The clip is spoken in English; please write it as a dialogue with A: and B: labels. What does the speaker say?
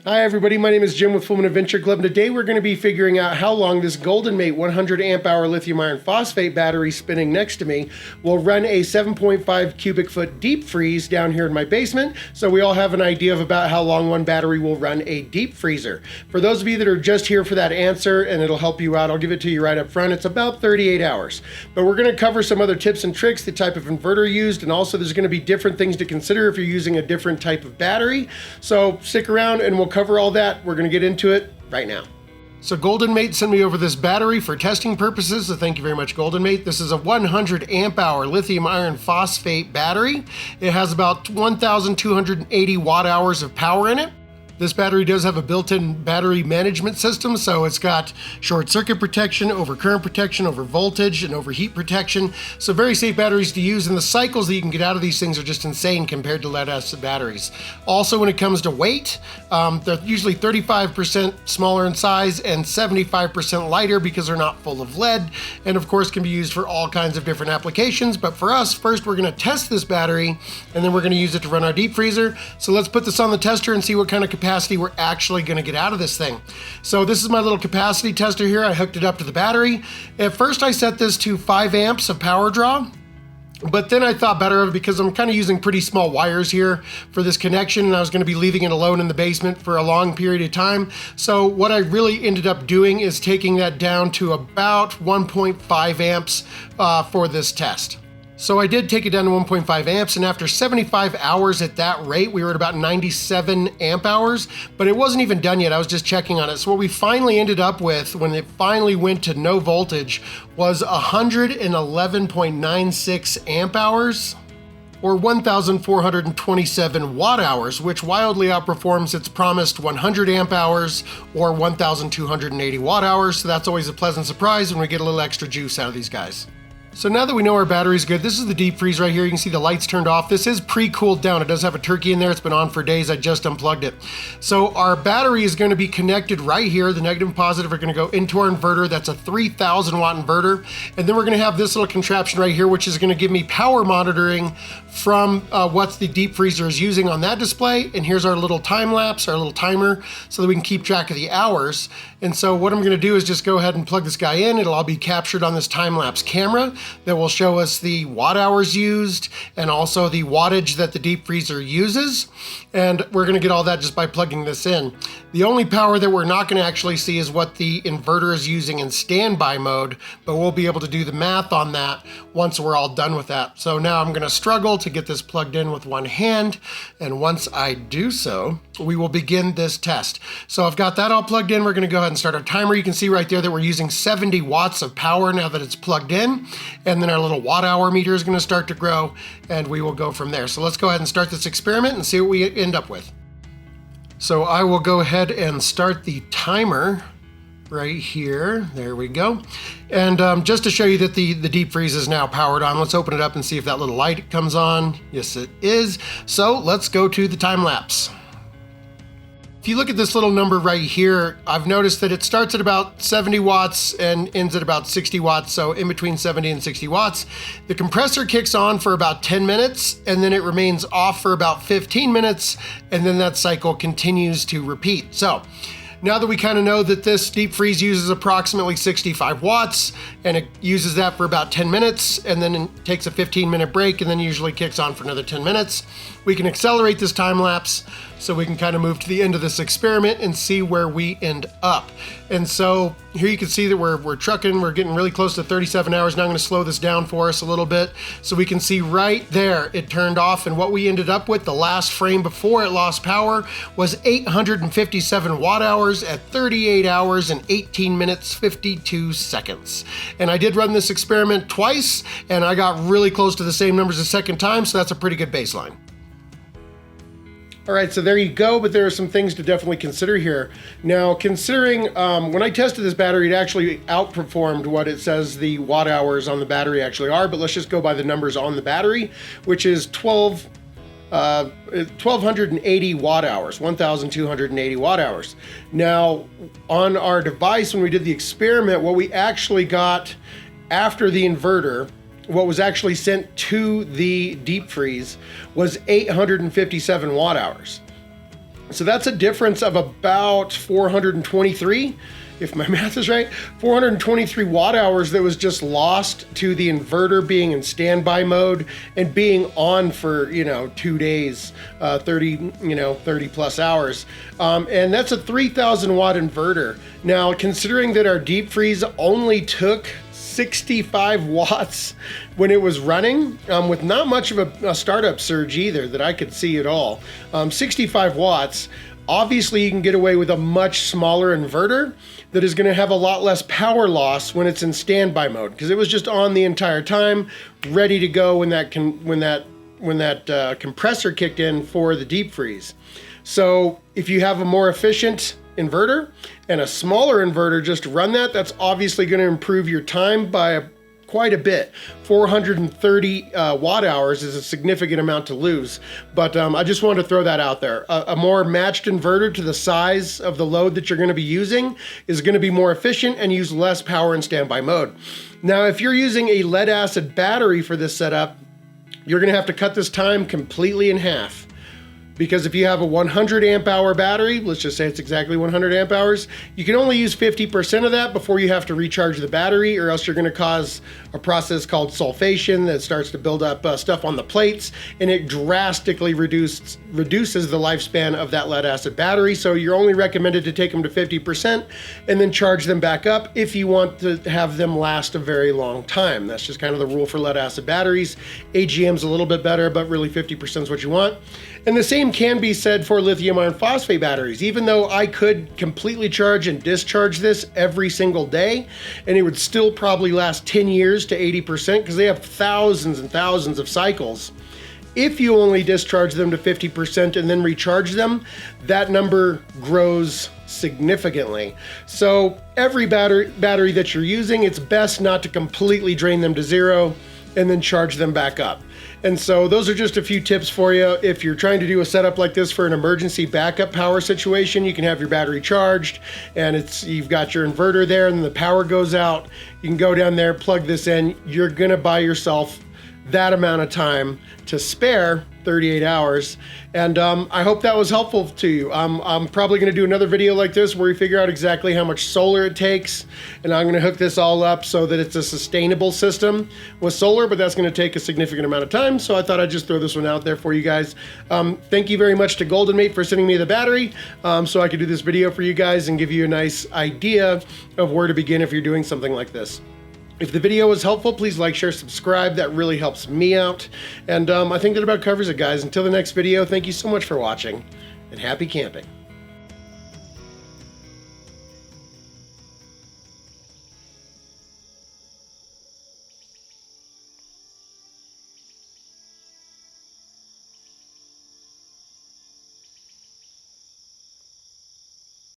A: Hi everybody, my name is Jim with Fullman Adventure Club, and today we're going to be figuring out how long this Goldenmate 100 amp hour lithium iron phosphate battery spinning next to me will run a 7.5 cubic foot deep freeze down here in my basement, so we all have an idea of about how long one battery will run a deep freezer. For those of you that are just here for that answer, and it'll help you out, I'll give it to you right up front, it's about 38 hours. But we're going to cover some other tips and tricks, the type of inverter used, and also there's going to be different things to consider if you're using a different type of battery. So stick around and we'll cover all that. We're going to get into it right now. So Goldenmate sent me over this battery for testing purposes, so thank you very much, Goldenmate. This is a 100 amp hour lithium iron phosphate battery. It has about 1,280 watt hours of power in it. This battery does have a built-in battery management system, so it's got short circuit protection, over current protection, over voltage, and over heat protection. So very safe batteries to use, and the cycles that you can get out of these things are just insane compared to lead-acid batteries. Also, when it comes to weight, they're usually 35% smaller in size and 75% lighter because they're not full of lead, and of course can be used for all kinds of different applications. But for us, first we're going to test this battery, and then we're going to use it to run our deep freezer. So let's put this on the tester and see what kind of capacity we're actually going to get out of this thing. So this is my little capacity tester here. I hooked it up to the battery. At first I set this to 5 amps of power draw, but then I thought better of it because I'm kind of using pretty small wires here for this connection, and I was going to be leaving it alone in the basement for a long period of time. So what I really ended up doing is taking that down to about 1.5 amps for this test. So I did take it down to 1.5 amps, and after 75 hours at that rate, we were at about 97 amp hours, but it wasn't even done yet. I was just checking on it. So what we finally ended up with when it finally went to no voltage was 111.96 amp hours, or 1,427 watt hours, which wildly outperforms its promised 100 amp hours or 1,280 watt hours. So that's always a pleasant surprise when we get a little extra juice out of these guys. So now that we know our battery's good, this is the deep freeze right here. You can see the lights turned off. This is pre-cooled down. It does have a turkey in there. It's been on for days. I just unplugged it. So our battery is going to be connected right here. The negative and positive are going to go into our inverter. That's a 3,000 watt inverter. And then we're going to have this little contraption right here, which is going to give me power monitoring from what the deep freezer is using on that display. And here's our little time lapse, our little timer, so that we can keep track of the hours. And so what I'm going to do is just go ahead and plug this guy in. It'll all be captured on this time lapse camera that will show us the watt hours used and also the wattage that the deep freezer uses. And we're going to get all that just by plugging this in. The only power that we're not going to actually see is what the inverter is using in standby mode, but we'll be able to do the math on that once we're all done with that. So now I'm going to struggle to get this plugged in with one hand, and once I do so, we will begin this test. So I've got that all plugged in. We're going to go ahead and start our timer. You can see right there that we're using 70 watts of power now that it's plugged in, and then our little watt hour meter is going to start to grow, and we will go from there. So let's go ahead and start this experiment and see what we end up with. So I will go ahead and start the timer right here. There we go. And just to show you that the deep freeze is now powered on, let's open it up and see if that little light comes on. Yes, it is. So let's go to the time lapse. If you look at this little number right here, I've noticed that it starts at about 70 watts and ends at about 60 watts, so in between 70 and 60 watts. The compressor kicks on for about 10 minutes, and then it remains off for about 15 minutes, and then that cycle continues to repeat. So now that we kind of know that this deep freeze uses approximately 65 watts, and it uses that for about 10 minutes, and then it takes a 15-minute break, and then usually kicks on for another 10 minutes, we can accelerate this time lapse so we can kind of move to the end of this experiment and see where we end up. And so here you can see that we're trucking, we're getting really close to 37 hours. Now I'm going to slow this down for us a little bit so we can see right there it turned off, and what we ended up with, the last frame before it lost power, was 857 watt hours at 38 hours and 18 minutes 52 seconds. And I did run this experiment twice, and I got really close to the same numbers the second time, so that's a pretty good baseline. All right, so there you go, but there are some things to definitely consider here. Now, considering when I tested this battery, it actually outperformed what it says the watt hours on the battery actually are, but let's just go by the numbers on the battery, which is 1,280 watt hours, 1,280 watt hours. Now, on our device, when we did the experiment, what we actually got after the inverter, what was actually sent to the deep freeze was 857 watt hours. So that's a difference of about 423, if my math is right, 423 watt hours that was just lost to the inverter being in standby mode and being on for, 2 days, 30 plus hours. And that's a 3,000 watt inverter. Now, considering that our deep freeze only took 65 watts when it was running, with not much of a startup surge either that I could see at all. 65 watts, obviously you can get away with a much smaller inverter that is going to have a lot less power loss when it's in standby mode, because it was just on the entire time, ready to go when that compressor kicked in for the deep freeze. So if you have a more efficient inverter and a smaller inverter just to run that, that's obviously going to improve your time by quite a bit. 430 watt hours is a significant amount to lose, but I just wanted to throw that out there. A more matched inverter to the size of the load that you're going to be using is going to be more efficient and use less power in standby mode. Now, if you're using a lead acid battery for this setup, you're going to have to cut this time completely in half. Because if you have a 100 amp hour battery, let's just say it's exactly 100 amp hours, you can only use 50% of that before you have to recharge the battery, or else you're going to cause a process called sulfation that starts to build up stuff on the plates, and it drastically reduces the lifespan of that lead acid battery. So you're only recommended to take them to 50% and then charge them back up if you want to have them last a very long time. That's just kind of the rule for lead acid batteries. AGM's a little bit better, but really 50% is what you want. And the same can be said for lithium iron phosphate batteries. Even though I could completely charge and discharge this every single day, and it would still probably last 10 years to 80%, because they have thousands and thousands of cycles. If you only discharge them to 50% and then recharge them, that number grows significantly. So every battery that you're using, it's best not to completely drain them to zero and then charge them back up. And so those are just a few tips for you. If you're trying to do a setup like this for an emergency backup power situation, you can have your battery charged and you've got your inverter there, and the power goes out. You can go down there, plug this in. You're gonna buy yourself that amount of time to spare, 38 hours. And I hope that was helpful to you. I'm probably gonna do another video like this where we figure out exactly how much solar it takes, and I'm gonna hook this all up so that it's a sustainable system with solar, but that's gonna take a significant amount of time. So I thought I'd just throw this one out there for you guys. Thank you very much to Goldenmate for sending me the battery so I could do this video for you guys and give you a nice idea of where to begin if you're doing something like this. If the video was helpful, please like, share, subscribe. That really helps me out. And I think that about covers it, guys. Until the next video, thank you so much for watching, and happy camping.